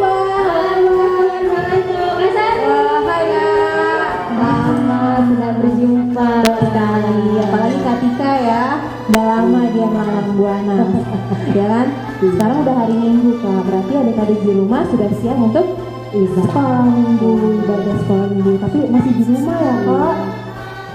Bang. Mas Ari. Wah, hai Kak. Lama sudah berjumpa. Sekali, apalagi Kak Tika ya. Udah lama dia melalang buana. Ya kan? Sekarang udah hari Minggu Kak. Berarti adik-adik di rumah sudah siap untuk sekolah minggu, ibadah sekolah minggu. Tapi masih di rumah ya Kak.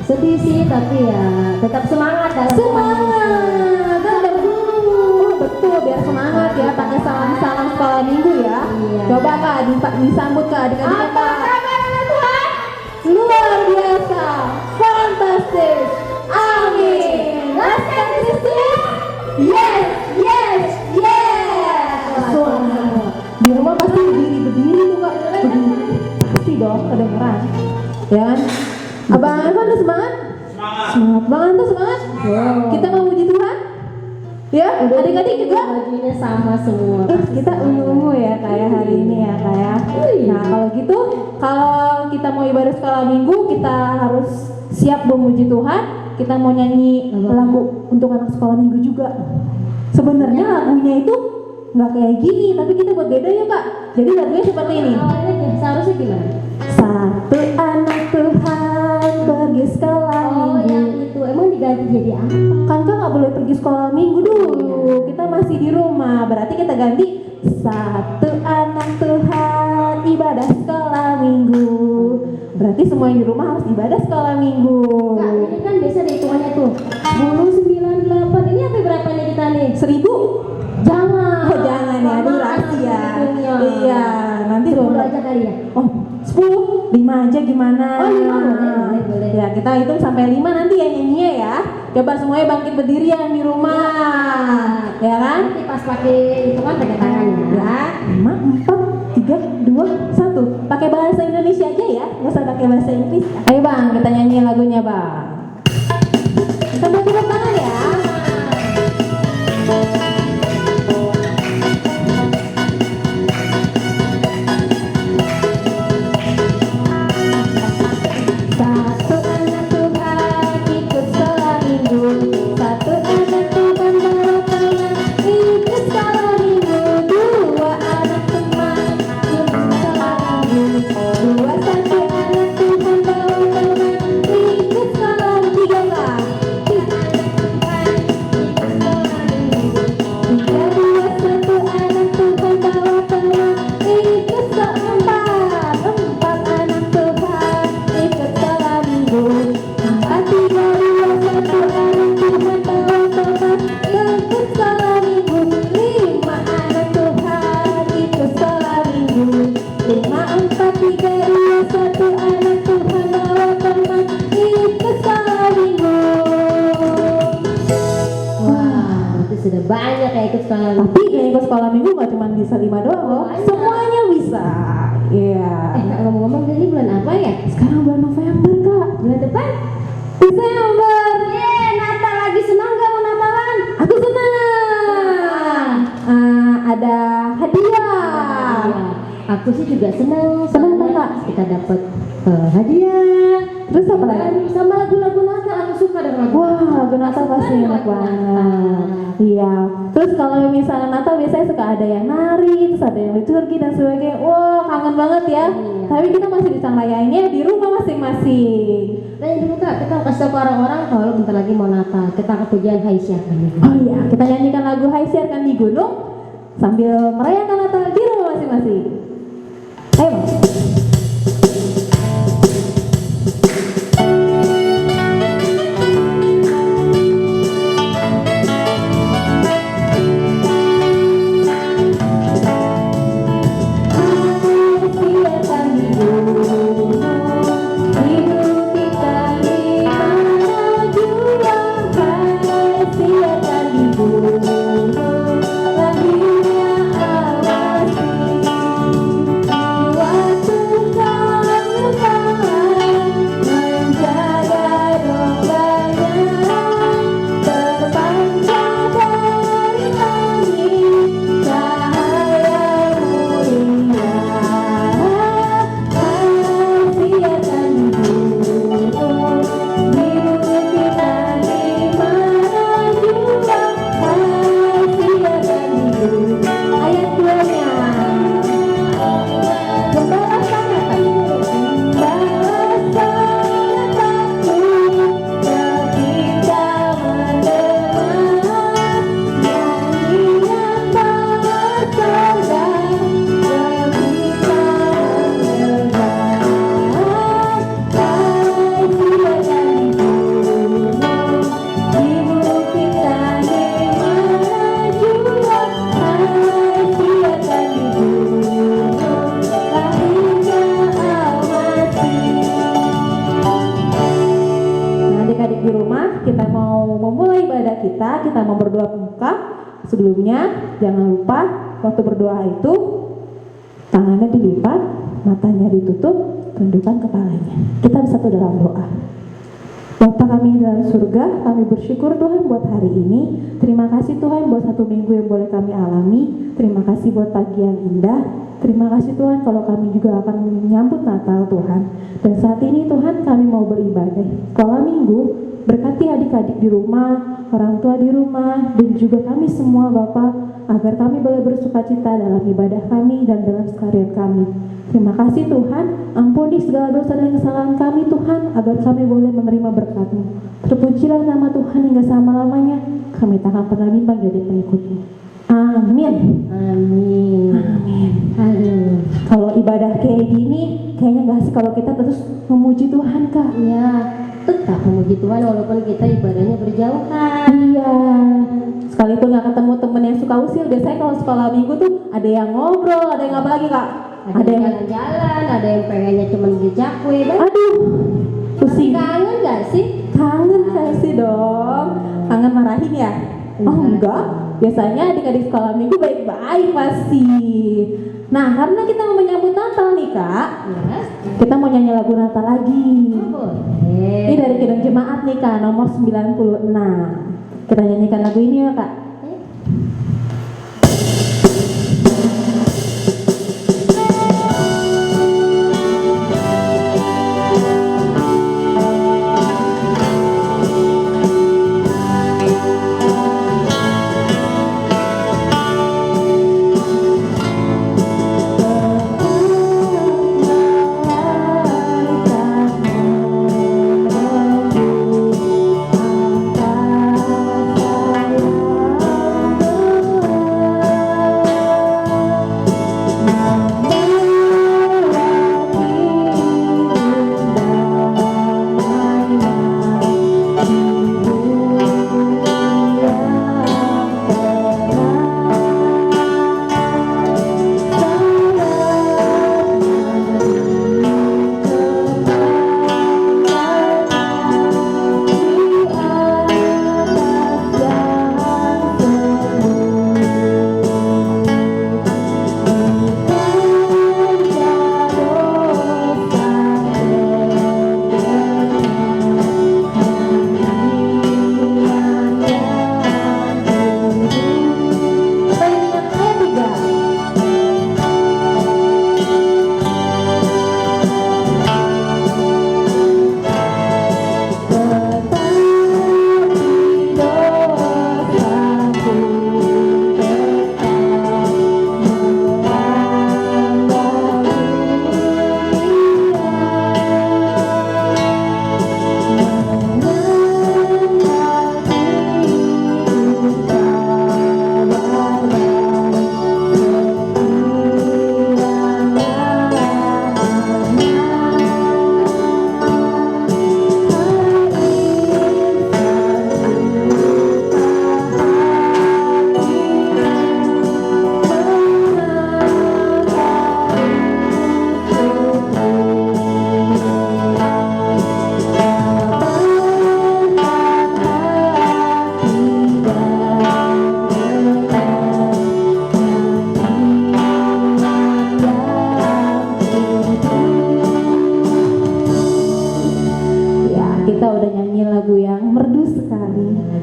Sedih sih tapi ya tetap semangat dalam Semangat, dan dulu betul biar semangat ya, pakai salam-salam sekolah minggu ya. Iya. Coba Kak disambut Kak adik-adiknya Apa Kak. kabar anak Tuhan? Luar biasa, fantastis, amin. Laskar Kristus, yes, yes, yes. Wah, di rumah pasti berdiri tuh Kak, berdiri. Pasti dong kedengeran, ya kan? Abang Evan udah semangat? Semangat banget tuh semangat. Wow. Kita mau puji Tuhan? Ya, adik-adik juga. Bajunya sama semua. Kita ungu-ungu ya kayak hari ini ya kayak. Nah kalau gitu, kalau kita mau ibadah sekolah minggu, kita harus siap memuji Tuhan. Kita mau nyanyi lagu untuk anak sekolah minggu juga. Sebenarnya lagunya itu nggak kayak gini, tapi kita buat beda ya Kak. Jadi lagunya seperti ini. Awalnya seharusnya gimana? Satu anak Tuhan pergi sekolah Oh minggu. yang itu emang diganti jadi apa? Kan Kak nggak boleh pergi sekolah minggu dulu. Kita masih di rumah. Berarti kita ganti satu anak Tuhan ibadah sekolah minggu. Berarti semua yang di rumah harus ibadah sekolah minggu. Kak ini kan biasa ada hitungannya tuh 10, 9, 8. Ini apa berapa nih kita nih? 1000? Jangan. Oh jangan ya, aduh rahasia. Iya, nanti 10 dong. aja kali ya. Oh 10, 5 aja gimana? Oh, 5 boleh. Ya kita hitung sampai 5 nanti ya nyanyinya ya. Coba semuanya bangkit berdiri yang di rumah, ya kan? Nanti pas pakai itu kan pakai tangan ya. 5, 4, 3, 2, 1. Pakai bahasa Indonesia aja ya, nggak usah pakai bahasa Inggris. Ayo bang, kita nyanyi lagunya bang. Sambil tepuk tangan ya. Satu anak Tuhan ikut sekolah minggu. Satu anak Tuhan bawa teman ikut sekolah minggu. Dua anak teman ikut sekolah minggu. Dua satu anak Tuhan bawa teman ikut sekolah minggu. Tiga Kak. Tiga anak Tuhan ikut sekolah minggu. Tiga dua satu anak Tuhan bawa teman ikut sekolah. Empat anak Tuhan ikut sekolah minggu. Empat tiga dua satu anak Tuhan bawa teman ikut sekolah minggu. Lima anak Tuhan ikut sekolah minggu. Lima empat tiga dua satu anak Tuhan bawa teman ikut sekolah minggu. Wah, itu sudah banyak ya ikut sekolah minggu. Tapi yang ikut sekolah minggu gak cuma bisa 5 doang loh, semuanya bisa. Iya. Kak, ngomong-ngomong ini bulan apa ya? Sekarang bulan November Kak. Bulan depan? Desember. Yeay, Natal lagi senang gak mau Natalan? Aku senang. Ada hadiah. Iya. Aku sih juga senang. Senang, soalnya Kak? Kita dapat hadiah. Terus apa lagi? Dan sama lagu-lagu Natal aku suka dengan lagu. Wah, lagu Natal pasti enak banget. Iya. Terus kalau misalnya Natal biasanya suka ada yang nari, terus ada yang liturgi dan sebagainya. Wah, kangen banget ya. Iya. Tapi kita masih bisa ngerayainnya di rumah masing-masing. Dan dulu Kak, kita kasih tahu ke orang-orang kalau bentar lagi mau Natal. Kita ke pujian Hai Siapkan Di Gunung. Oh iya, kita nyanyikan lagu Hai Siarkan di Gunung sambil merayakan Natal di rumah masing-masing. Ayo Bang. Siarkan di gunung, hidup kita di mana jua. Hai siarkan di gunung, lahirnya Allah. mau memulai ibadah kita mau berdoa muka. Sebelumnya jangan lupa waktu berdoa itu tangannya dilipat, matanya ditutup, tundukkan kepalanya. Kita bersatu dalam doa. Bapa kami dalam surga, kami bersyukur Tuhan buat hari ini. Terima kasih Tuhan buat satu minggu yang boleh kami alami. Terima kasih buat pagi yang indah. Terima kasih Tuhan kalau kami juga akan menyambut Natal Tuhan. Dan saat ini Tuhan kami mau beribadah. Sekolah minggu, berkati adik-adik di rumah, orang tua di rumah, dan juga kami semua Bapa, agar kami boleh bersukacita dalam ibadah kami dan dalam sekalian kami. Terima kasih Tuhan, ampuni segala dosa dan kesalahan kami Tuhan, agar kami boleh menerima berkat-Mu. Terpujilah nama Tuhan hingga selama-lamanya, kami tak akan pernah bimbang jadi pengikut-Mu. Amin. Amin. Amin. Aduh. Kalau ibadah kayak gini, kayaknya gak sih kalau kita terus memuji Tuhan Kak? Ya, tetap memuji Tuhan walaupun kita ibadahnya berjauhan. Iya. Sekalipun gak ketemu temen yang suka usil, biasanya kalau sekolah minggu tuh ada yang ngobrol, ada yang apa lagi Kak? Ada yang jalan-jalan, ada yang pengennya cuma dijakui. Aduh, pusing. Kangen gak sih? Kangen pasti dong. Kangen marahin ya? Oh enggak, biasanya adik-adik sekolah minggu baik-baik pasti. Nah, karena kita mau menyambut Natal nih Kak, Ya. kita mau nyanyi lagu Natal lagi. Boleh. Ini dari Kidung Jemaat nih Kak, nomor 96. Kita nyanyikan lagu ini ya Kak.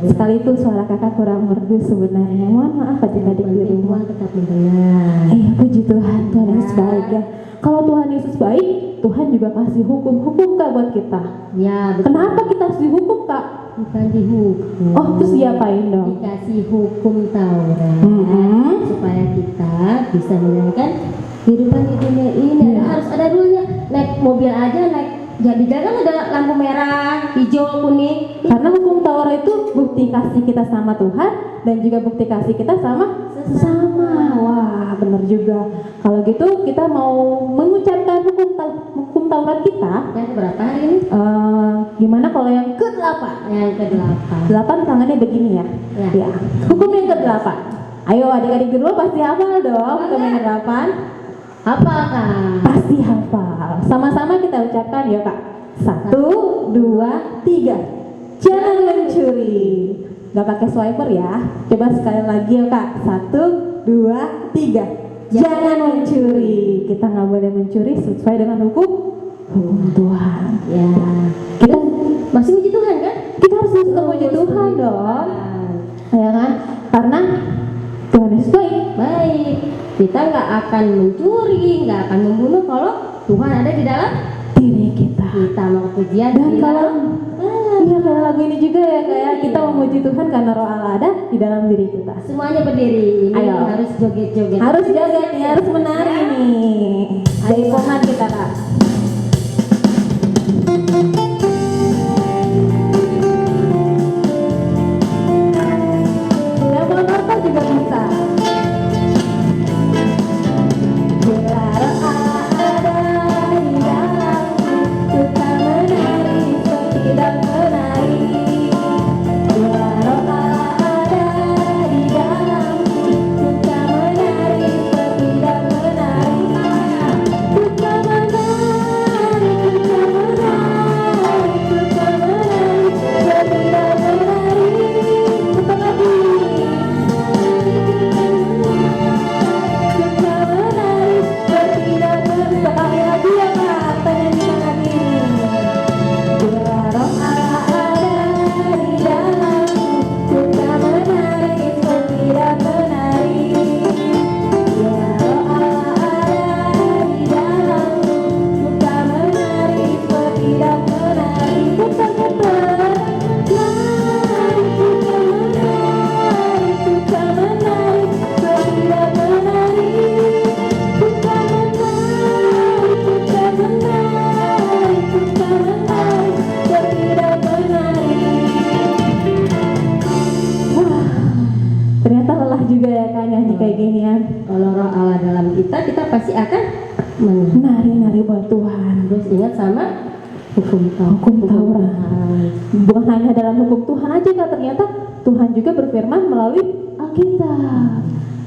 Sekalipun suara kakak kurang merdu sebenarnya, mohon maaf adik-adik di rumah. Tuhan tetap mendengar. Puji Tuhan, Tuhan Yesus baik ya. Kalau Tuhan Yesus baik, Tuhan juga kasih hukum Kak buat kita. Ya, betul. Kenapa kita harus dihukum Kak? Bukan dihukum. Oh, terus diapain dong? Dikasih hukum Taurat supaya kita bisa menjalankan kehidupan di dunia ini. Harus ada dulunya. Naik mobil aja, jadi kan ada lampu merah, hijau, kuning. Karena hukum Taurat itu bukti kasih kita sama Tuhan dan juga bukti kasih kita sama sesama. Wah, benar juga. Kalau gitu kita mau mengucapkan hukum Taurat kita. Yang berapa hari ini? Gimana kalau yang ke-8? Yang ke-8. 8 tangannya begini ya. Ya. Hukum yang ke-8. Ayo adik-adik dulu pasti hafal dong hukum yang ke-8. Apa Kak? Pasti hafal. Sama-sama kita ucapkan ya Kak. 1, 2, 3. jangan mencuri. Gak pakai swiper ya. Coba sekali lagi ya kak. 1, 2, 3. Jangan mencuri. Kita nggak boleh mencuri sesuai dengan hukum Tuhan. Ya, Kita masih puji Tuhan kan? kita harus memuji Tuhan dong, ya kan? Karena Tuhan Yesus baik. Baik, kita nggak akan mencuri, nggak akan membunuh kalau Tuhan ada di dalam Diri kita. kita. Maka pujian Dan di kalau dalam iya kayak lagu ini juga ya kayak kita memuji Tuhan karena Roh Allah ada di dalam diri kita. semuanya berdiri. Ini Ayo. harus joget-joget. Harus jaga nih, harus menari nih. Jadi komat kita kak. Yang mau nonton juga bisa. Bila roh Allah ada di dalamku, suka menari seperti dan menari. Bila roh Allah ada di dalamku, suka menari seperti dan menari. Suka menari, suka menari, suka menari seperti dan menari. Suka lagi. Suka menari seperti dan menari. Sekali lagi ya kak, kita nyanyikan lagi. Bila roh Allah ada di dalamku, suka menari seperti dan menari. Bila roh Allah ada di dalamku, suka menari seperti dan menari. Putar-putar, menari, suka menari, suka menari seperti dan menari. Suka menari, suka menari, suka menari seperti dan menari. Wah, ternyata lelah juga ya kak nyanyi kayak ginian. Kalau roh Allah dalam kita, kita pasti akan Nari-nari buat Tuhan. terus ingat sama hukum Taurat. Bukan hanya dalam hukum Tuhan aja kak, ternyata Tuhan juga berfirman melalui Alkitab.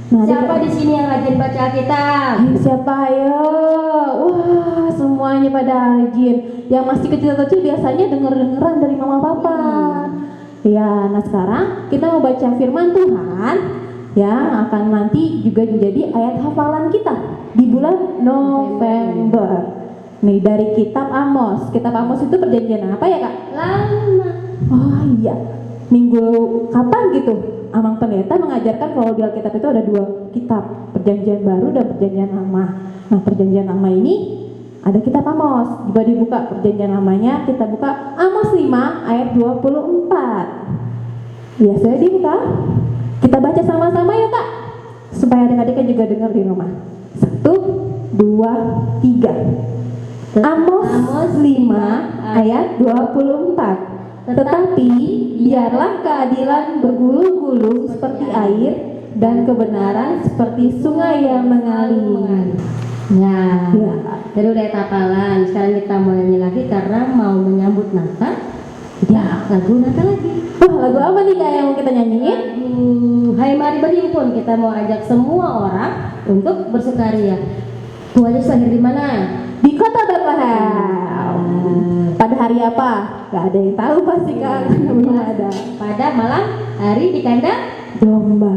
Nah, Siapa di sini yang rajin baca Alkitab? Ayo siapa ayo? Wah, semuanya pada rajin. Yang masih kecil-kecil biasanya denger-dengeran dari mama papa. Ya, nah sekarang kita mau baca firman Tuhan yang akan nanti juga menjadi ayat hafalan kita di bulan November. Nih dari kitab Amos. Kitab Amos itu perjanjian apa ya kak? Lama. Oh iya, minggu kapan gitu? Amang Pendeta mengajarkan kalau di Alkitab itu ada 2 kitab, perjanjian baru dan perjanjian lama. Nah perjanjian lama ini ada kitab Amos. Coba dibuka perjanjian lamanya, kita buka Amos 5 ayat 24. Ya sudah dibuka. Kita baca sama-sama yuk kak, supaya adik-adiknya juga dengar di rumah. 1, 2, 3. Amos 5 ayat 24. Tetapi biarlah keadilan bergulung-gulung seperti air dan kebenaran seperti sungai yang mengalir. Nah, Ya. dari udah hafalan. Sekarang kita mau nyanyi lagi karena mau menyambut Natal. Ya. Lagu Natal lagi. Wah, lagu apa nih kak yang mau kita nyanyiin? Hai mari berhimpun. Kita mau ajak semua orang untuk bersukaria. Tuhan Yesus lahir di mana? Di kota Bethlehem. Pada hari apa? Gak ada yang tahu pasti kak, karena belum ada. Pada malam hari di kandang Domba.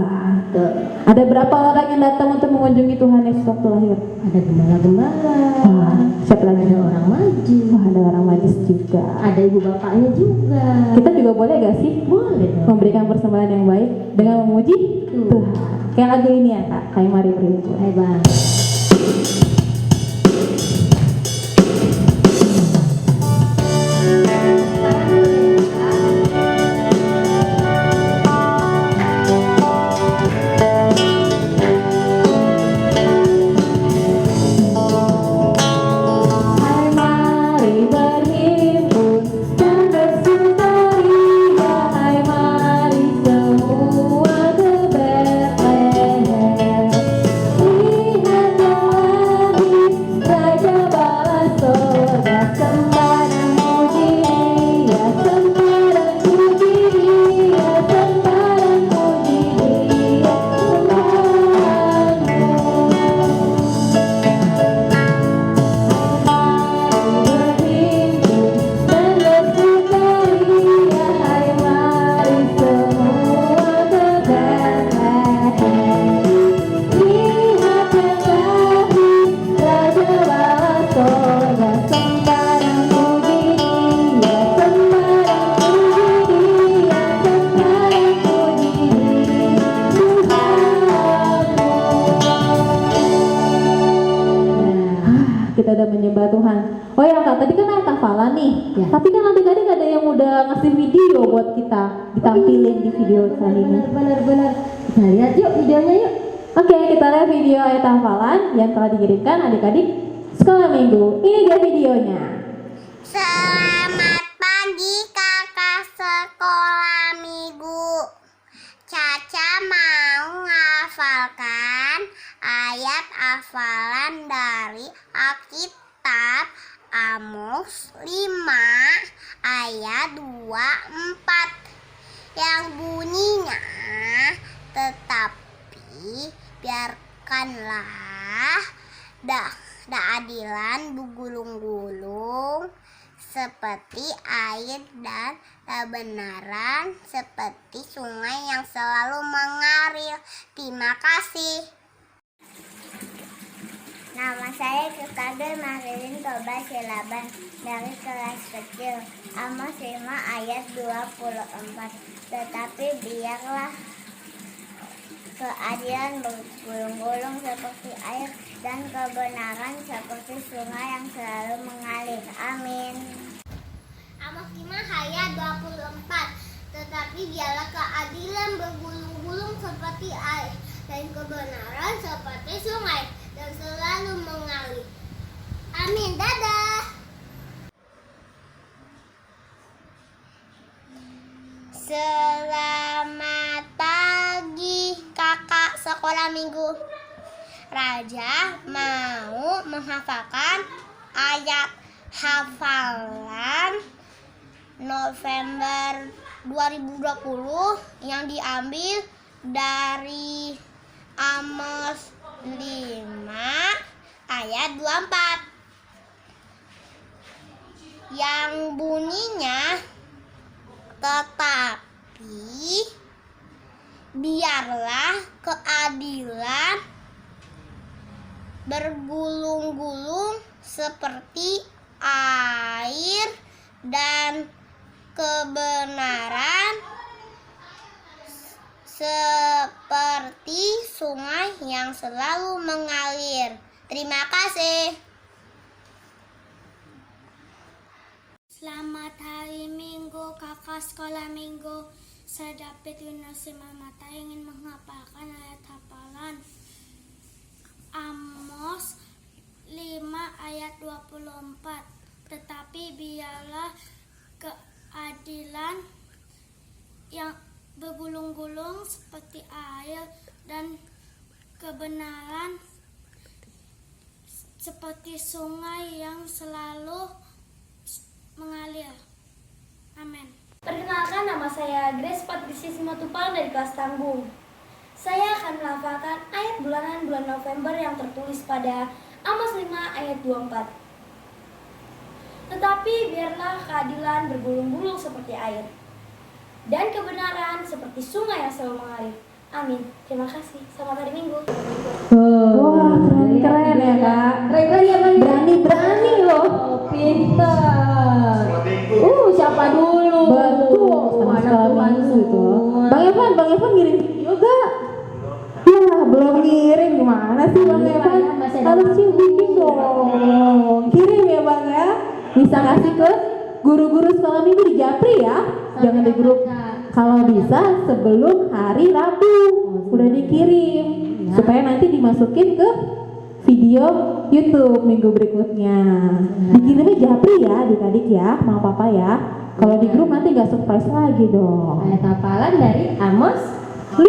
Ada berapa orang yang datang untuk mengunjungi Tuhan Yesus waktu lahir? ada gembala-gembala. Wah, siapa lagi? Ada orang maju. Wah, ada orang majus juga. Ada ibu bapaknya juga. Kita juga boleh gak sih? Boleh dong. Memberikan persembahan yang baik dengan memuji Tuhan. Kayak lagu ini ya kak, kayak mari berhimpun. Hai bang. Hai mari berhimpun dan bersukaria. Hai mari semua ke Bethlehem. Lihat kita udah menyembah Tuhan. Oh ya Kak, tadi kan ayat hafalan nih. Ya. Tapi kan adik-adik ada yang udah ngasih video buat kita ditampilin di video kali ini. Benar. Kita lihat yuk videonya yuk. Oke, kita lihat video ayat hafalan yang telah dikirimkan adik-adik sekolah minggu. Ini dia videonya. Selamat pagi kakak sekolah minggu. Caca mau menghafalkan ayat hafalan dari Alkitab Amos 5 ayat 24 yang bunyinya, tetapi biarkanlah keadilan bergulung-gulung seperti air dan kebenaran seperti sungai yang selalu mengalir. Terima kasih. Nama saya Kekagel Marilyn Toba Silaban dari kelas kecil. Amos 5 ayat 24. Tetapi biarlah keadilan bergulung-gulung seperti air dan kebenaran seperti sungai yang selalu mengalir. Amin. Amos 5 ayat 24. Tetapi biarlah keadilan bergulung-gulung seperti air dan kebenaran seperti sungai yang selalu mengalir. Amin. Dadah. Selamat pagi kakak sekolah minggu. Raja mau menghafalkan ayat hafalan November 2020 yang diambil dari Amos 5 ayat 24 yang bunyinya, tetapi biarlah keadilan bergulung-gulung seperti air dan kebenaran seperti sungai yang selalu mengalir. Terima kasih. Selamat hari Minggu, kakak sekolah Minggu. Saya David Yunus Mata ingin menghafalkan ayat hafalan Amos 5 ayat 24. Tetapi biarlah keadilan yang bergulung-gulung seperti air dan kebenaran seperti sungai yang selalu mengalir. Amin. Perkenalkan, nama saya Grace Patricia Simatupang dari kelas Tanggung. Saya akan melafalkan ayat bulanan bulan November yang tertulis pada Amos 5 ayat 24. Tetapi biarlah keadilan bergulung-gulung seperti air dan kebenaran seperti sungai yang selalu mengalir. Amin. Terima kasih. Selamat hari Minggu. Wah, keren ya Kak. Keren ya Bang. Berani loh. Pintar. Siapa dulu? Betul, sama Anak sekolah Tuhan minggu itu. semua. Bang Evan ngirim video gak? Ya, belum ngirim, gimana sih Bang Iya, Evan? masih ada Harusnya bikin dong. Kirim ya Bang ya. Bisa kasih ke guru-guru sekolah minggu di Japri ya. Jangan di grup. Kalau bisa sebelum hari Rabu udah dikirim supaya nanti dimasukin ke video YouTube minggu berikutnya. Dikirimnya Japri ya adik-adik ya, mau papa ya. Kalau di grup nanti gak surprise lagi dong. Ayat hafalan dari Amos 5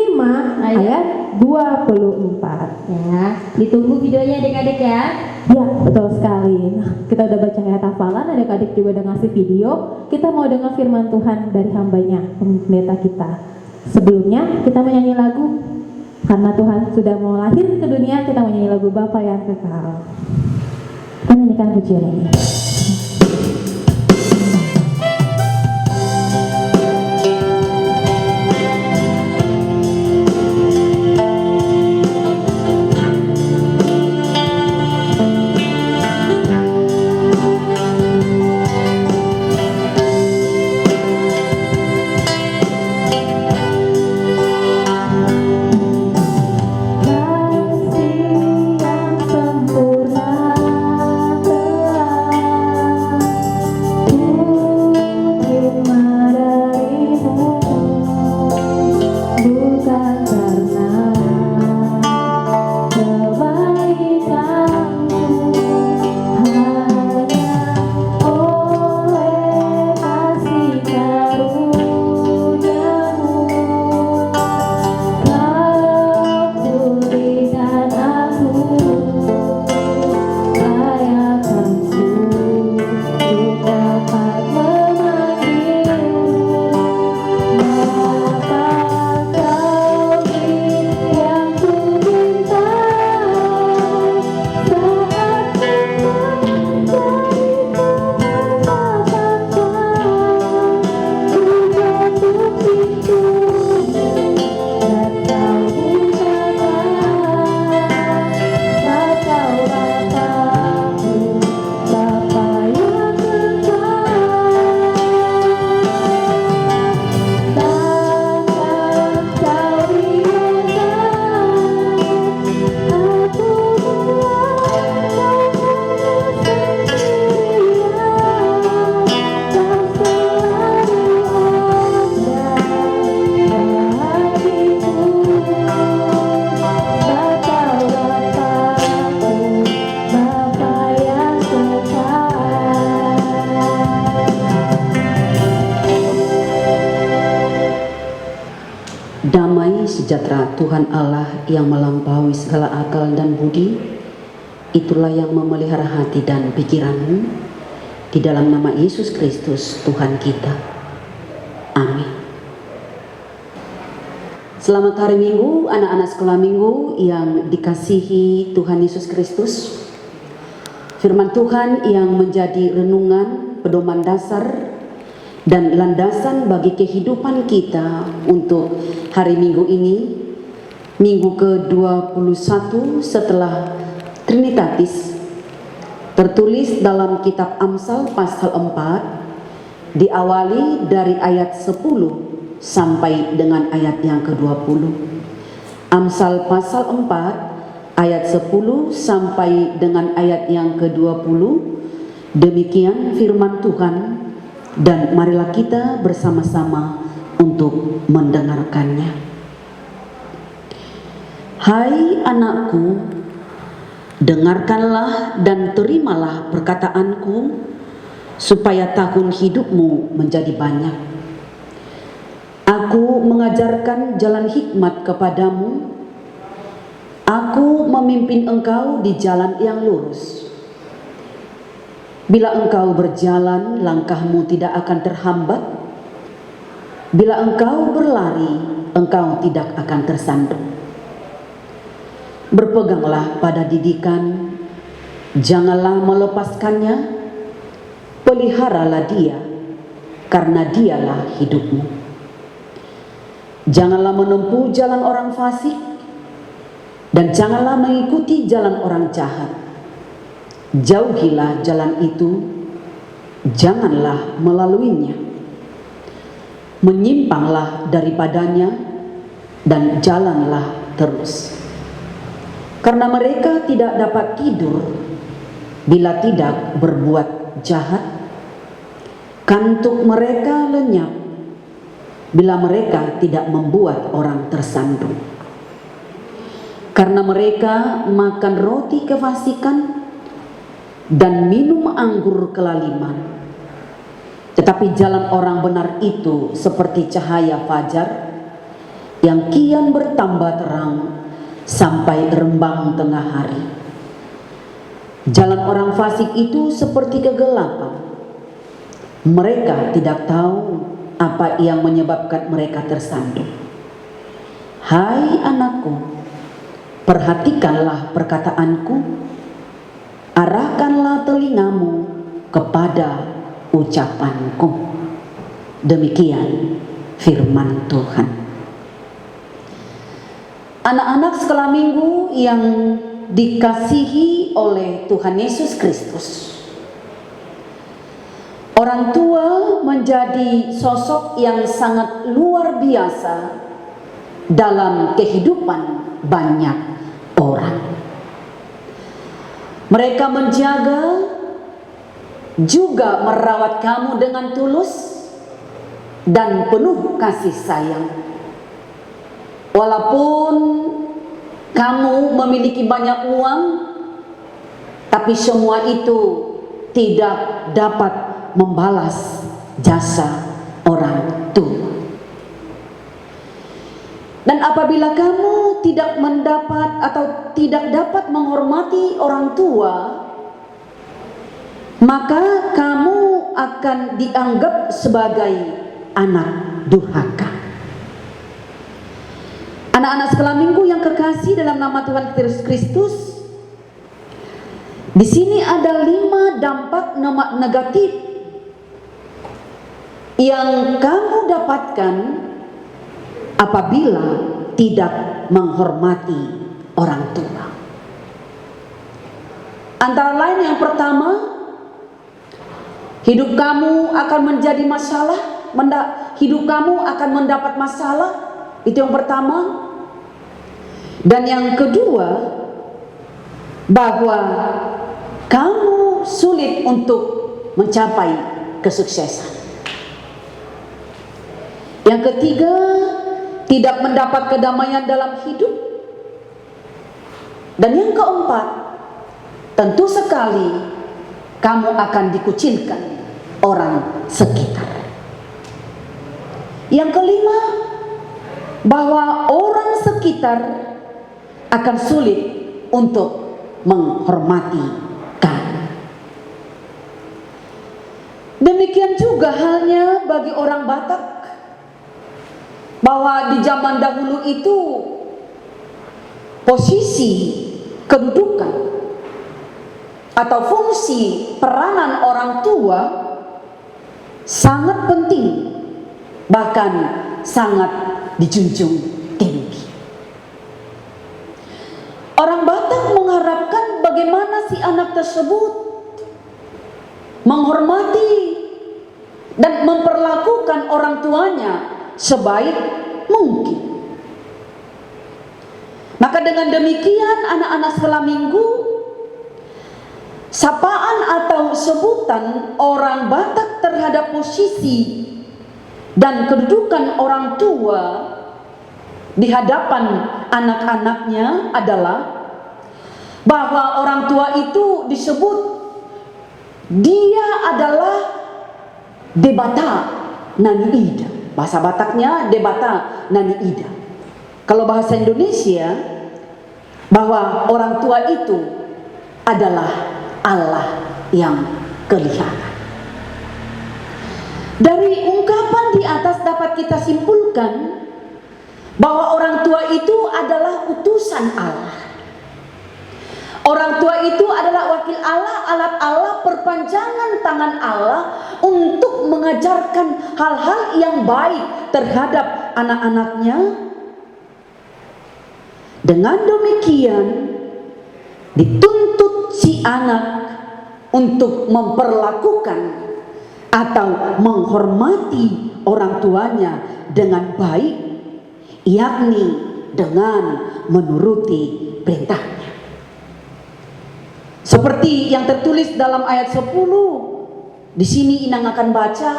ayat 24. ya. Ditunggu videonya adik-adik ya. Ya, betul sekali. Nah, kita udah baca ayat hafalan, adik-adik juga udah ngasih video. Kita mau dengar firman Tuhan dari hambanya, pendeta kita. Sebelumnya kita menyanyi lagu. Karena Tuhan sudah mau lahir ke dunia, kita menyanyi lagu Bapa yang kekal. Kita nyanyikan pujian ini. Kasih yang sempurna sejahtera Tuhan Allah yang melampaui segala akal dan budi, itulah yang memelihara hati dan pikiranmu, di dalam nama Yesus Kristus Tuhan kita. Amin. Selamat hari Minggu, anak-anak sekolah Minggu yang dikasihi Tuhan Yesus Kristus. Firman Tuhan yang menjadi renungan, pedoman dasar, dan landasan bagi kehidupan kita untuk hari Minggu ini, Minggu ke-21 setelah Trinitatis, tertulis dalam kitab Amsal pasal 4, diawali dari ayat 10 sampai dengan ayat yang ke-20. Amsal pasal 4 ayat 10 sampai dengan ayat yang ke-20. Demikian firman Tuhan, dan marilah kita bersama-sama untuk mendengarkannya. Hai anakku, dengarkanlah dan terimalah perkataanku, supaya tahun hidupmu menjadi banyak. Aku mengajarkan jalan hikmat kepadamu. Aku memimpin engkau di jalan yang lurus. Bila engkau berjalan, langkahmu tidak akan terhambat. Bila engkau berlari, engkau tidak akan tersandung. Berpeganglah pada didikan, janganlah melepaskannya. Peliharalah dia, karena dialah hidupmu. Janganlah menempuh jalan orang fasik, dan janganlah mengikuti jalan orang jahat. Jauhilah jalan itu, janganlah melaluinya. Menyimpanglah daripadanya, dan jalanlah terus. Karena mereka tidak dapat tidur bila tidak berbuat jahat. Kantuk mereka lenyap bila mereka tidak membuat orang tersandung. Karena mereka makan roti kefasikan dan minum anggur kelaliman. Tetapi jalan orang benar itu seperti cahaya fajar yang kian bertambah terang sampai rembang tengah hari. Jalan orang fasik itu seperti kegelapan. Mereka tidak tahu apa yang menyebabkan mereka tersandung. Hai anakku, perhatikanlah perkataanku, arahkanlah telingamu kepada ucapanku. Demikian firman Tuhan. Anak-anak sekolah Minggu yang dikasihi oleh Tuhan Yesus Kristus, orang tua menjadi sosok yang sangat luar biasa dalam kehidupan banyak orang. Mereka menjaga juga merawat kamu dengan tulus dan penuh kasih sayang. Walaupun kamu memiliki banyak uang, tapi semua itu tidak dapat membalas jasa orang tua. Dan apabila kamu tidak mendapat atau tidak dapat menghormati orang tua, maka kamu akan dianggap sebagai anak durhaka. Anak-anak sekolah Minggu yang kekasih dalam nama Tuhan Yesus Kristus, di sini ada 5 dampak negatif yang kamu dapatkan apabila tidak menghormati orang tua. Antara lain yang pertama, hidup kamu akan menjadi masalah, hidup kamu akan mendapat masalah, itu yang pertama. Dan yang kedua, bahwa kamu sulit untuk mencapai kesuksesan. Yang ketiga, tidak mendapat kedamaian dalam hidup. Dan yang keempat, tentu sekali kamu akan dikucilkan orang sekitar. Yang kelima, bahwa orang sekitar akan sulit untuk menghormati kami. Demikian juga halnya bagi orang Batak, bahwa di zaman dahulu itu posisi kedudukan atau fungsi peranan orang tua sangat penting, bahkan sangat dijunjung tinggi. Orang Batak mengharapkan bagaimana si anak tersebut menghormati dan memperlakukan orang tuanya sebaik mungkin. Maka dengan demikian anak-anak sekolah minggu, sapaan atau sebutan orang Batak terhadap posisi dan kedudukan orang tua di hadapan anak-anaknya adalah bahwa orang tua itu disebut dia adalah debata nani ida. Bahasa Bataknya debata nani ida. Kalau bahasa Indonesia, bahwa orang tua itu adalah Allah yang kelihatan. Dari ungkapan di atas dapat kita simpulkan bahwa orang tua itu adalah utusan Allah. Orang tua itu adalah wakil Allah, alat Allah, perpanjangan tangan Allah untuk mengajarkan hal-hal yang baik terhadap anak-anaknya. Dengan demikian dituntut si anak untuk memperlakukan atau menghormati orang tuanya dengan baik, yakni dengan menuruti perintahnya. Seperti yang tertulis dalam ayat 10, di sini Inang akan baca,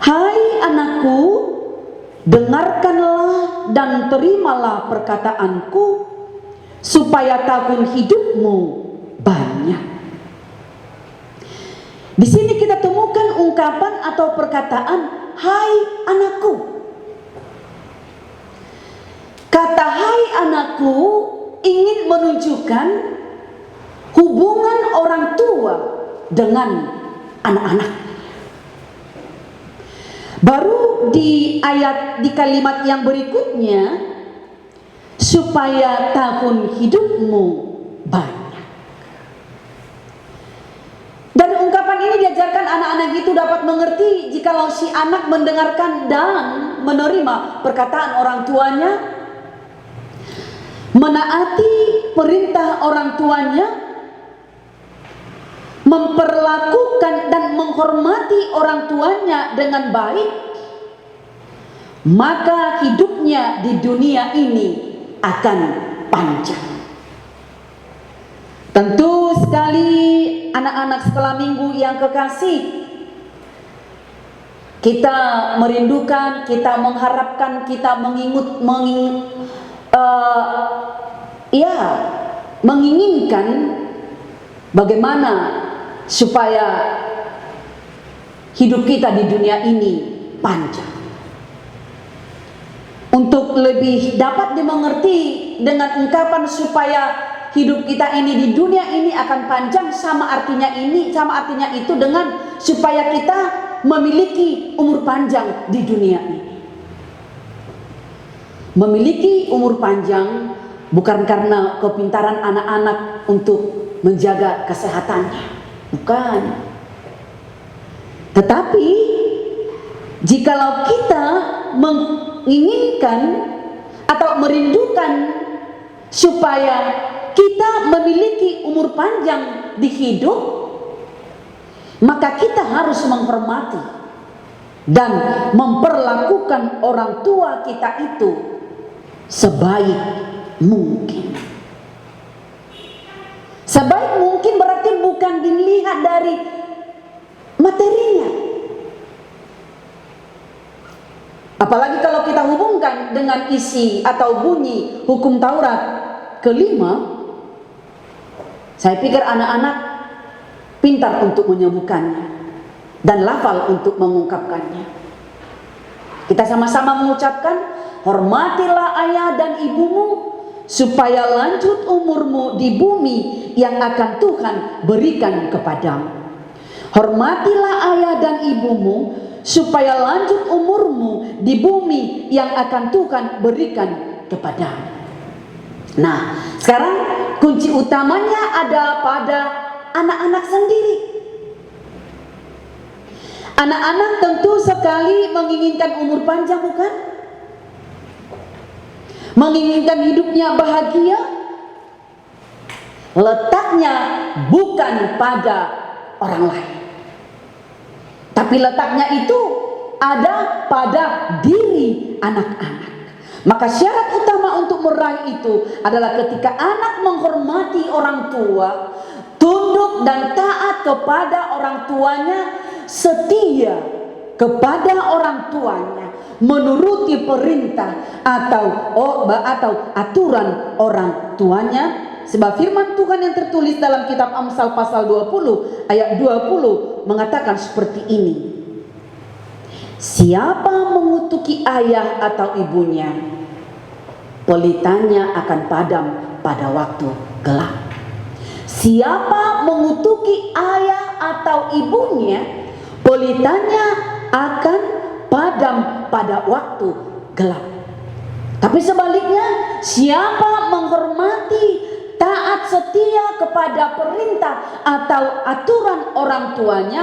"Hai anakku, dengarkanlah dan terimalah perkataanku, supaya tahun hidupmu banyak." Di sini kita temukan ungkapan atau perkataan "hai anakku". Kata "hai anakku" ingin menunjukkan hubungan orang tua dengan anak-anak. Baru di kalimat yang berikutnya, supaya tahun hidupmu banyak. Dan ungkapan ini diajarkan anak-anak itu dapat mengerti jikalau si anak mendengarkan dan menerima perkataan orang tuanya, menaati perintah orang tuanya, memperlakukan dan menghormati orang tuanya dengan baik, maka hidupnya di dunia ini akan panjang. Tentu sekali anak-anak sekolah minggu yang kekasih, kita merindukan, kita mengharapkan, kita menginginkan bagaimana supaya hidup kita di dunia ini panjang. Untuk lebih dapat dimengerti dengan ungkapan supaya hidup kita ini di dunia ini akan panjang, sama artinya itu dengan supaya kita memiliki umur panjang di dunia ini. Memiliki umur panjang bukan karena kepintaran anak-anak untuk menjaga kesehatannya, bukan. Tetapi jikalau kita menginginkan atau merindukan supaya kita memiliki umur panjang di hidup, maka kita harus menghormati dan memperlakukan orang tua kita itu sebaik mungkin. Sebaik mungkin berarti bukan dilihat dari materinya. Apalagi kalau kita hubungkan dengan isi atau bunyi hukum Taurat kelima, saya pikir anak-anak pintar untuk menyebutkannya dan lafal untuk mengungkapkannya. Kita sama-sama mengucapkan, hormatilah ayah dan ibumu supaya lanjut umurmu di bumi yang akan Tuhan berikan kepadamu. Hormatilah ayah dan ibumu supaya lanjut umurmu di bumi yang akan Tuhan berikan kepadamu. Nah, sekarang kunci utamanya ada pada anak-anak sendiri. Anak-anak tentu sekali menginginkan umur panjang, bukan? Menginginkan hidupnya bahagia. Letaknya bukan pada orang lain, tapi letaknya itu ada pada diri anak-anak. Maka syarat utama untuk meraih itu adalah ketika anak menghormati orang tua, tunduk dan taat kepada orang tuanya, setia kepada orang tuanya, menuruti perintah atau aturan orang tuanya. Sebab firman Tuhan yang tertulis dalam kitab Amsal pasal 20 ayat 20 mengatakan seperti ini. Siapa mengutuki ayah atau ibunya, pelitanya akan padam pada waktu gelap. Siapa mengutuki ayah atau ibunya, pelitanya akan padam pada waktu gelap. Tapi sebaliknya, siapa menghormati, taat, setia kepada perintah atau aturan orang tuanya,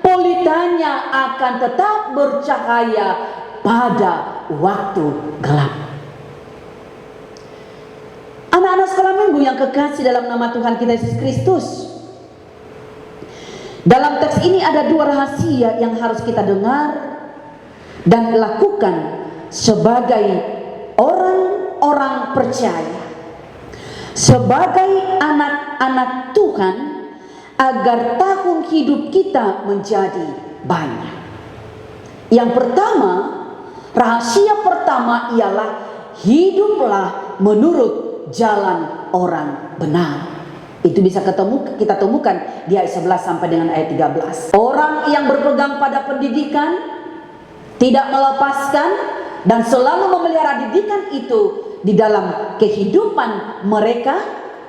pelitanya akan tetap bercahaya pada waktu gelap. Anak-anak sekolah minggu yang kekasih dalam nama Tuhan kita Yesus Kristus, dalam teks ini ada dua rahasia yang harus kita dengar dan lakukan sebagai orang-orang percaya, sebagai anak-anak Tuhan, agar tahun hidup kita menjadi banyak. Yang pertama, rahasia pertama ialah hiduplah menurut jalan orang benar. Itu bisa kita temukan di ayat 11 sampai dengan ayat 13. Orang yang berpegang pada pendidikan, tidak melepaskan dan selalu memelihara didikan itu di dalam kehidupan mereka,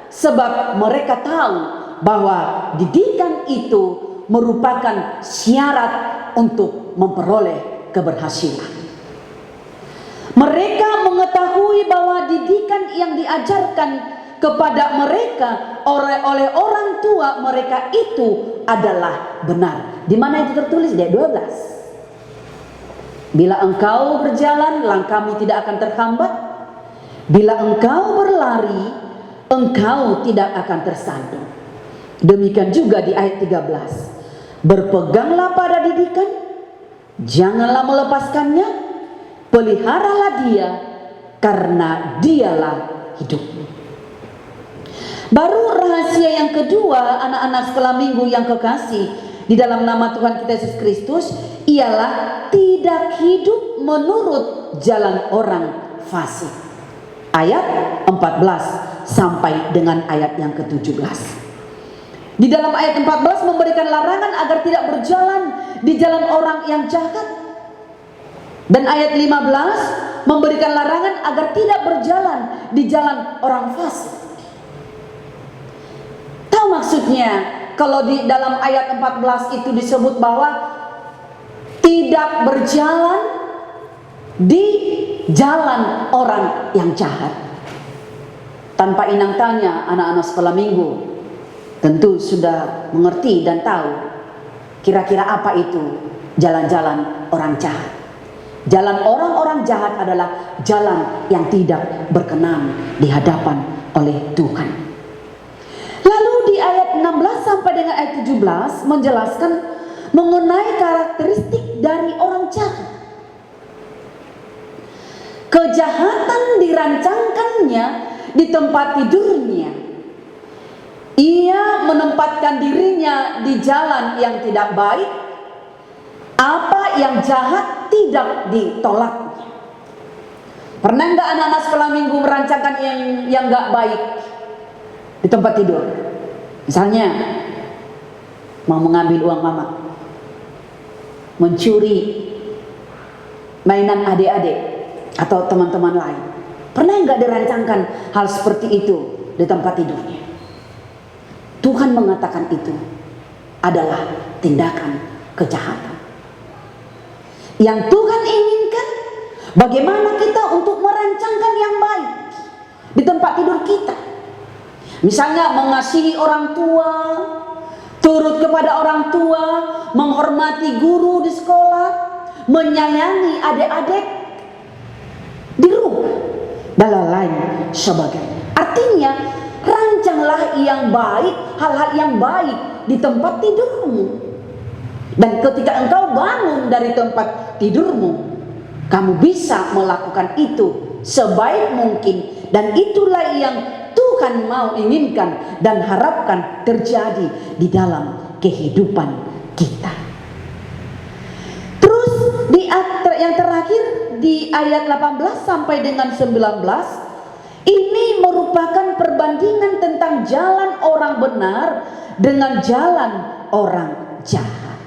sebab mereka tahu bahwa didikan itu merupakan syarat untuk memperoleh keberhasilan. Mereka mengetahui bahwa didikan yang diajarkan kepada mereka oleh orang tua mereka itu adalah benar. Di mana itu tertulis? Di ayat 12. Bila engkau berjalan, langkahmu tidak akan terhambat. Bila engkau berlari, engkau tidak akan tersandung. Demikian juga di ayat 13. Berpeganglah pada didikan, janganlah melepaskannya, peliharalah dia, karena dialah hidupmu. Baru rahasia yang kedua, anak-anak sekolah minggu yang kekasih di dalam nama Tuhan kita Yesus Kristus, ialah tidak hidup menurut jalan orang fasik. Ayat 14 sampai dengan ayat yang ke-17. Di dalam ayat 14 memberikan larangan agar tidak berjalan di jalan orang yang jahat. Dan ayat 15 memberikan larangan agar tidak berjalan di jalan orang fasik. Tahu maksudnya kalau di dalam ayat 14 itu disebut bahwa tidak berjalan di jalan orang yang jahat. Tanpa inang tanya, anak-anak sekolah minggu tentu sudah mengerti dan tahu kira-kira apa itu jalan-jalan orang jahat. Jalan orang-orang jahat adalah jalan yang tidak berkenan di hadapan oleh Tuhan. Lalu di ayat 16 sampai dengan ayat 17 menjelaskan mengenai karakteristik dari orang jahat. Kejahatan dirancangkannya di tempat tidurnya. Ia menempatkan dirinya di jalan yang tidak baik. Apa yang jahat tidak ditolaknya. Pernah enggak anak-anak sekolah minggu merancangkan yang enggak baik di tempat tidur? Misalnya mau mengambil uang mama, mencuri mainan adik-adik, atau teman-teman lain? Pernah nggak dirancangkan hal seperti itu di tempat tidurnya? Tuhan mengatakan itu adalah tindakan kejahatan. Yang Tuhan inginkan, bagaimana kita untuk merancangkan yang baik di tempat tidur kita. Misalnya mengasihi orang tua, turut kepada orang tua, menghormati guru di sekolah, menyayangi adik-adik di rumah, dan lain sebagainya. Artinya, rancanglah yang baik, hal-hal yang baik di tempat tidurmu. Dan ketika engkau bangun dari tempat tidurmu, kamu bisa melakukan itu sebaik mungkin. Dan itulah yang Tuhan mau inginkan dan harapkan terjadi di dalam kehidupan kita. Terus yang terakhir di ayat 18 sampai dengan 19, ini merupakan perbandingan tentang jalan orang benar dengan jalan orang jahat.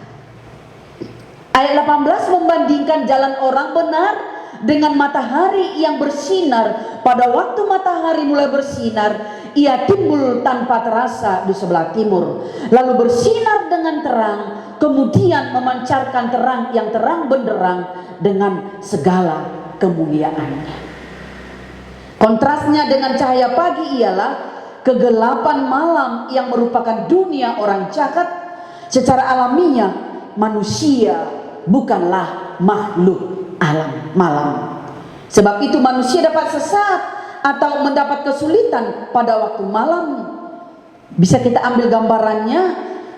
Ayat 18 membandingkan jalan orang benar dengan matahari yang bersinar. Pada waktu matahari mulai bersinar, ia timbul tanpa terasa di sebelah timur, lalu bersinar dengan terang, kemudian memancarkan terang yang terang benderang dengan segala kemuliaannya. Kontrasnya dengan cahaya pagi ialah kegelapan malam yang merupakan dunia orang jahat. Secara alamiah, manusia bukanlah makhluk alam malam. Sebab itu manusia dapat sesat atau mendapat kesulitan pada waktu malam. Bisa kita ambil gambarannya,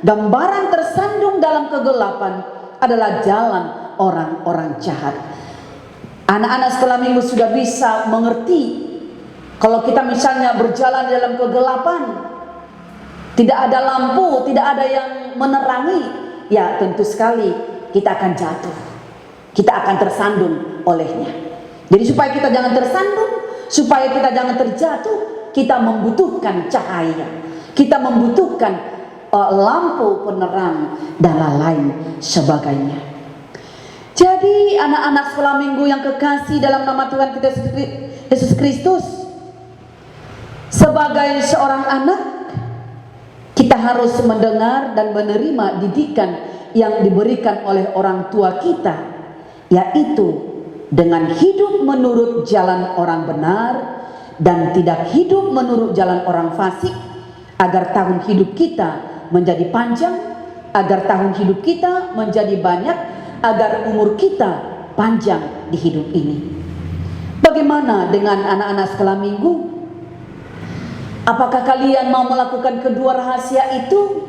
gambaran tersandung dalam kegelapan adalah jalan orang-orang jahat. Anak-anak sekolah minggu sudah bisa mengerti, kalau kita misalnya berjalan dalam kegelapan, tidak ada lampu, tidak ada yang menerangi, ya tentu sekali kita akan jatuh, kita akan tersandung olehnya. Jadi supaya kita jangan tersandung, supaya kita jangan terjatuh, kita membutuhkan cahaya, kita membutuhkan lampu penerang dan lain sebagainya. Jadi anak-anak sekolah minggu yang kekasih dalam nama Tuhan kita Yesus Kristus, sebagai seorang anak, kita harus mendengar dan menerima didikan yang diberikan oleh orang tua kita, yaitu dengan hidup menurut jalan orang benar dan tidak hidup menurut jalan orang fasik, agar tahun hidup kita menjadi panjang, agar tahun hidup kita menjadi banyak, agar umur kita panjang di hidup ini. Bagaimana dengan anak-anak sekolah minggu? Apakah kalian mau melakukan kedua rahasia itu?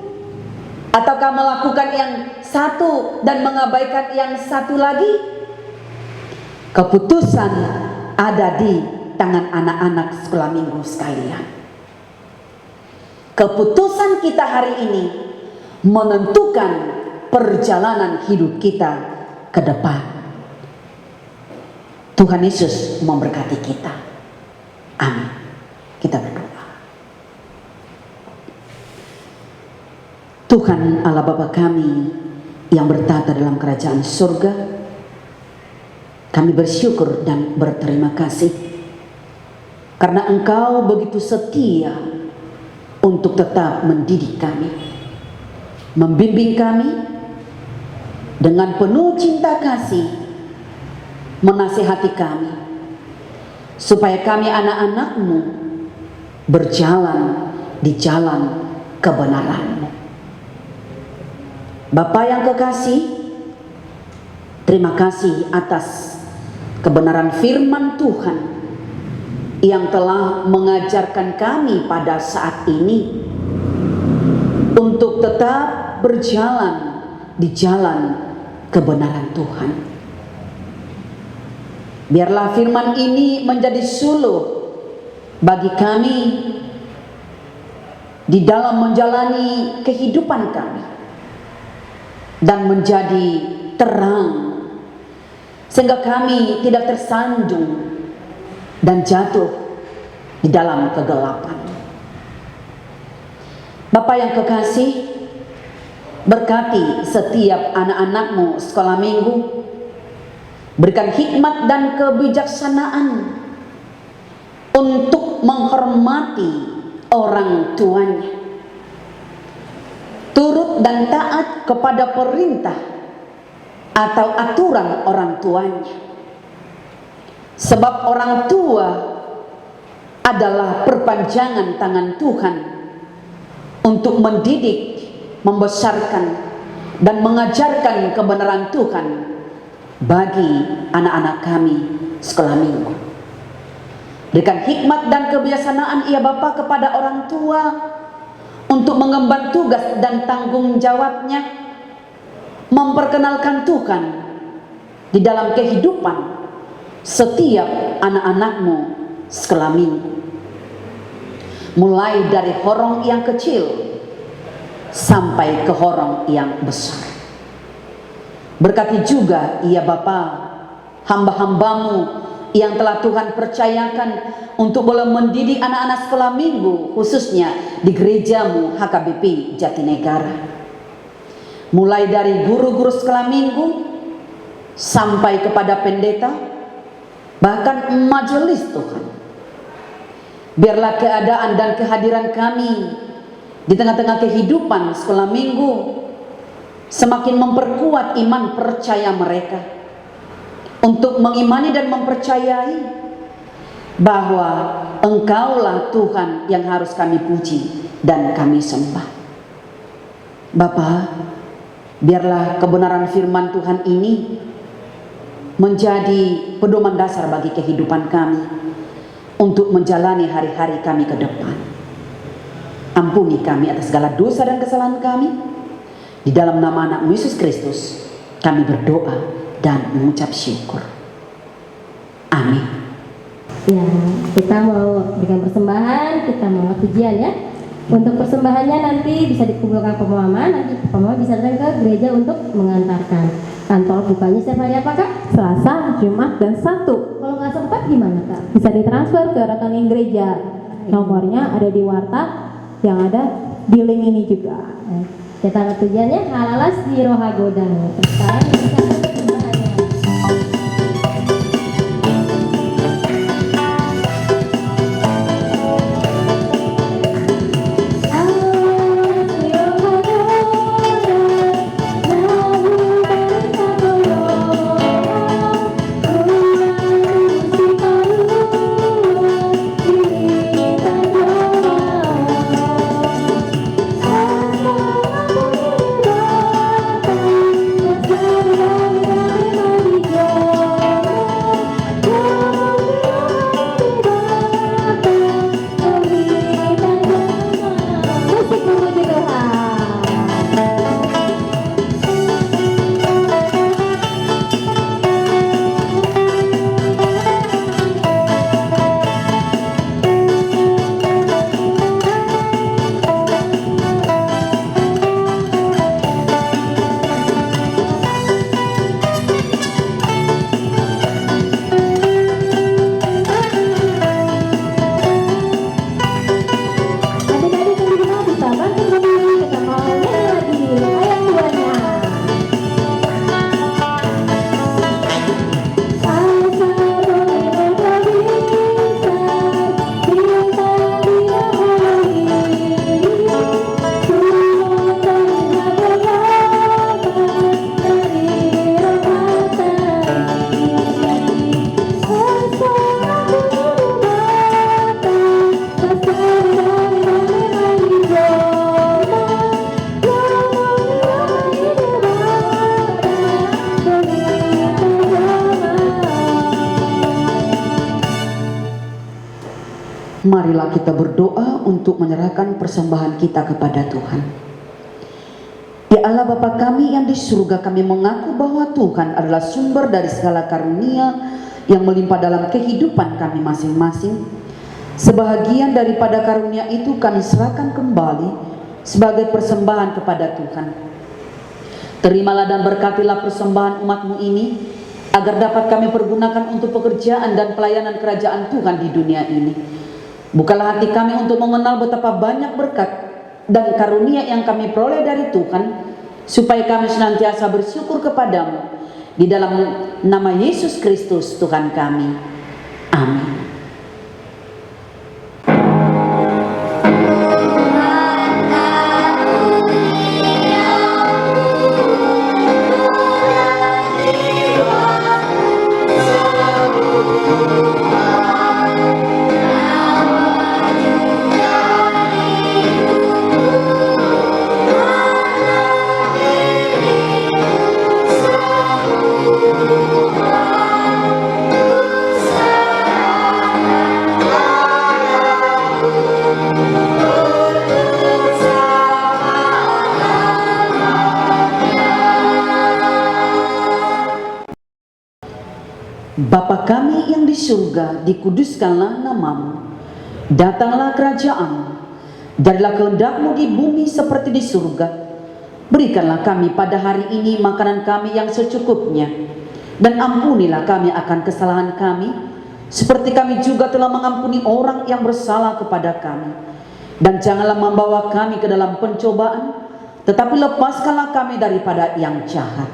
Ataukah melakukan yang satu dan mengabaikan yang satu lagi? Keputusan ada di tangan anak-anak sekolah minggu sekalian. Keputusan kita hari ini menentukan perjalanan hidup kita ke depan. Tuhan Yesus memberkati kita. Amin. Kita berdoa. Tuhan Allah Bapa kami yang bertata dalam kerajaan surga, kami bersyukur dan berterima kasih karena Engkau begitu setia untuk tetap mendidik kami, membimbing kami dengan penuh cinta kasih, menasihati kami supaya kami anak-anak-Mu berjalan di jalan kebenaran-Mu. Bapa yang kekasih, terima kasih atas kebenaran firman Tuhan yang telah mengajarkan kami pada saat ini untuk tetap berjalan di jalan kebenaran Tuhan. Biarlah firman ini menjadi suluh bagi kami di dalam menjalani kehidupan kami, dan menjadi terang sehingga kami tidak tersandung dan jatuh di dalam kegelapan. Bapa yang kekasih, berkati setiap anak-anak-Mu sekolah minggu Berikan hikmat dan kebijaksanaan untuk menghormati orang tuanya, turut dan taat kepada perintah atau aturan orang tuanya. Sebab orang tua adalah perpanjangan tangan Tuhan untuk mendidik, membesarkan, dan mengajarkan kebenaran Tuhan bagi anak-anak kami sekolah minggu. Berikan hikmat dan kebijaksanaan ya Bapa kepada orang tua untuk mengemban tugas dan tanggung jawabnya, memperkenalkan Tuhan di dalam kehidupan setiap anak-anakmu sekolah minggu, mulai dari horong yang kecil sampai ke horong yang besar. Berkati juga ya Bapa hamba-hambamu yang telah Tuhan percayakan untuk boleh mendidik anak-anak sekolah minggu, khususnya di gerejamu HKBP Jatinegara. Mulai dari guru-guru sekolah minggu sampai kepada pendeta, bahkan majelis Tuhan. Biarlah keadaan dan kehadiran kami di tengah-tengah kehidupan sekolah minggu semakin memperkuat iman percaya mereka untuk mengimani dan mempercayai bahwa Engkaulah Tuhan yang harus kami puji dan kami sembah. Bapa, biarlah kebenaran firman Tuhan ini menjadi pedoman dasar bagi kehidupan kami untuk menjalani hari-hari kami ke depan. Ampuni kami atas segala dosa dan kesalahan kami. Di dalam nama anak Yesus Kristus kami berdoa dan mengucap syukur. Amin. Ya, kita mau berikan persembahan, kita mau pujian ya. Untuk persembahannya nanti bisa dikumpulkan pemahaman, nanti pemahaman bisa datang ke gereja untuk mengantarkan. Kantor bukanya setiap hari apa Kak? Selasa, Jumat, dan Sabtu. Kalau nggak sempat gimana Kak? Bisa ditransfer ke rekening gereja. Nomornya ada di warta yang ada di link ini juga. Kita angkat pujiannya, halalas di rohagoda. Sekarang kita angkat persembahannya. Marilah kita berdoa untuk menyerahkan persembahan kita kepada Tuhan. Ya Allah Bapa kami yang di surga, kami mengaku bahwa Tuhan adalah sumber dari segala karunia yang melimpah dalam kehidupan kami masing-masing. Sebahagian daripada karunia itu kami serahkan kembali sebagai persembahan kepada Tuhan. Terimalah dan berkatilah persembahan umat-Mu ini, agar dapat kami pergunakan untuk pekerjaan dan pelayanan kerajaan Tuhan di dunia ini. Bukalah hati kami untuk mengenal betapa banyak berkat dan karunia yang kami peroleh dari Tuhan, supaya kami senantiasa bersyukur kepadamu Di dalam nama Yesus Kristus Tuhan kami. Amin. Bapa kami yang di surga, dikuduskanlah namamu. Datanglah kerajaan, jadilah kehendak-Mu di bumi seperti di surga. Berikanlah kami pada hari ini makanan kami yang secukupnya, dan ampunilah kami akan kesalahan kami, seperti kami juga telah mengampuni orang yang bersalah kepada kami. Dan janganlah membawa kami ke dalam pencobaan, tetapi lepaskanlah kami daripada yang jahat.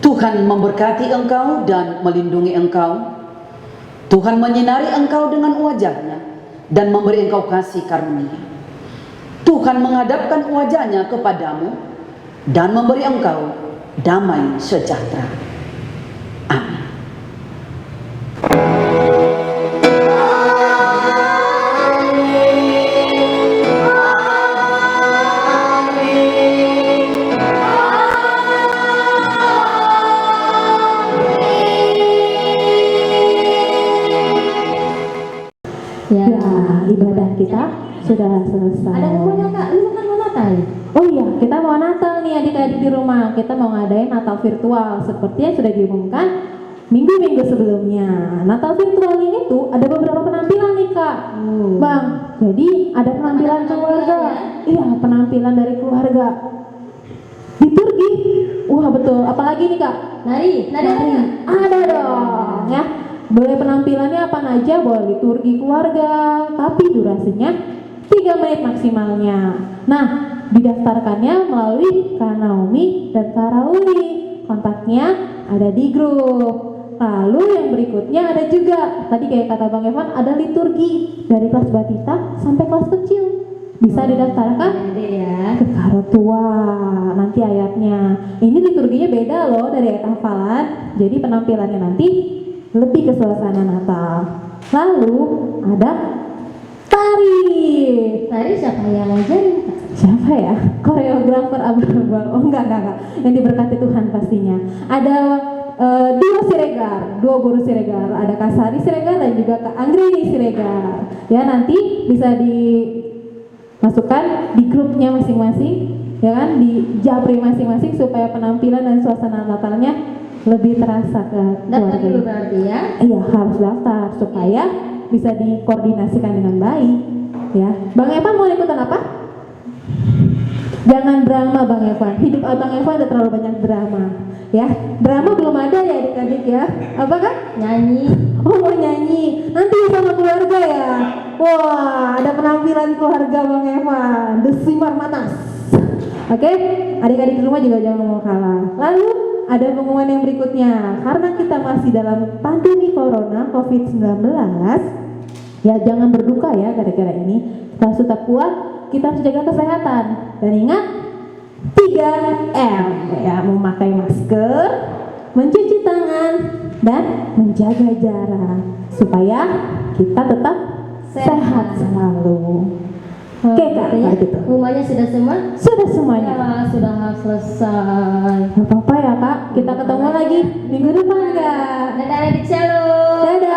Tuhan memberkati engkau dan melindungi engkau. Tuhan menyinari engkau dengan wajah-Nya dan memberi engkau kasih karunia. Tuhan menghadapkan wajah-Nya kepadamu dan memberi engkau damai sejahtera. Amin. Ya, Ibadah kita sudah selesai. ada pokoknya Kak, ini kan mau Natal. Oh iya, kita mau Natal nih adik-adik di rumah. Kita mau ngadain Natal virtual seperti yang sudah diumumkan minggu-minggu sebelumnya. Natal virtual ini tuh ada beberapa penampilan nih Kak. Bang, jadi ada penampilan keluarga. Iya, penampilan dari keluarga. Liturgi. Wah betul, apalagi nih Kak? Nari. Ada dong ya. Boleh penampilannya apa aja, boleh liturgi keluarga, tapi durasinya 3 menit maksimalnya. Nah, didaftarkannya melalui Kak Naomi dan Kak Rauli. Kontaknya ada di grup. Lalu yang berikutnya ada juga, tadi kayak kata Bang Evan, ada liturgi dari kelas batita sampai kelas kecil. Bisa didaftarkan ya. ke Karotua nanti ayatnya. Ini liturginya beda loh dari ayat hafalan. Jadi penampilannya nanti lebih ke suasana Natal. Lalu ada tari. Tari siapa yang ngajarin Kak? Siapa ya? Koreografer abang-abang. Oh enggak. Yang diberkati Tuhan pastinya. Ada dua guru Siregar. Ada Kak Sari Siregar dan juga Kak Anggrini Siregar. Ya nanti bisa dimasukkan di grupnya masing-masing, ya kan? Di japri masing-masing supaya penampilan dan suasana Natalnya lebih terasa ke Daftar keluarga. dulu berarti ya. Iya, harus daftar supaya bisa dikoordinasikan dengan baik. Ya, Bang Evan mau ikutan apa? Jangan drama Bang Evan. Hidup Abang Evan udah terlalu banyak drama. Ya, drama belum ada ya adik-adik ya. Apa kan? Nyanyi. Oh mau nyanyi. Nanti sama keluarga ya. Wah, ada penampilan keluarga Bang Evan. The Simar Matas. Oke, adik-adik di rumah juga jangan mau kalah. Lalu ada pengumuman yang berikutnya, karena kita masih dalam pandemi corona COVID-19, ya jangan berduka ya gara-gara ini. Kita harus tetap kuat, kita harus jaga kesehatan. Dan ingat 3M, ya, memakai masker, mencuci tangan, dan menjaga jarak supaya kita tetap sehat selalu. Oke Kak, gitu ya. kalau gitu. Semuanya sudah semua? Sudah semuanya. Ya, sudah selesai. Gak apa-apa ya Kak, kita ketemu lagi minggu depan Kak. Dadah adik shalom. Dadah.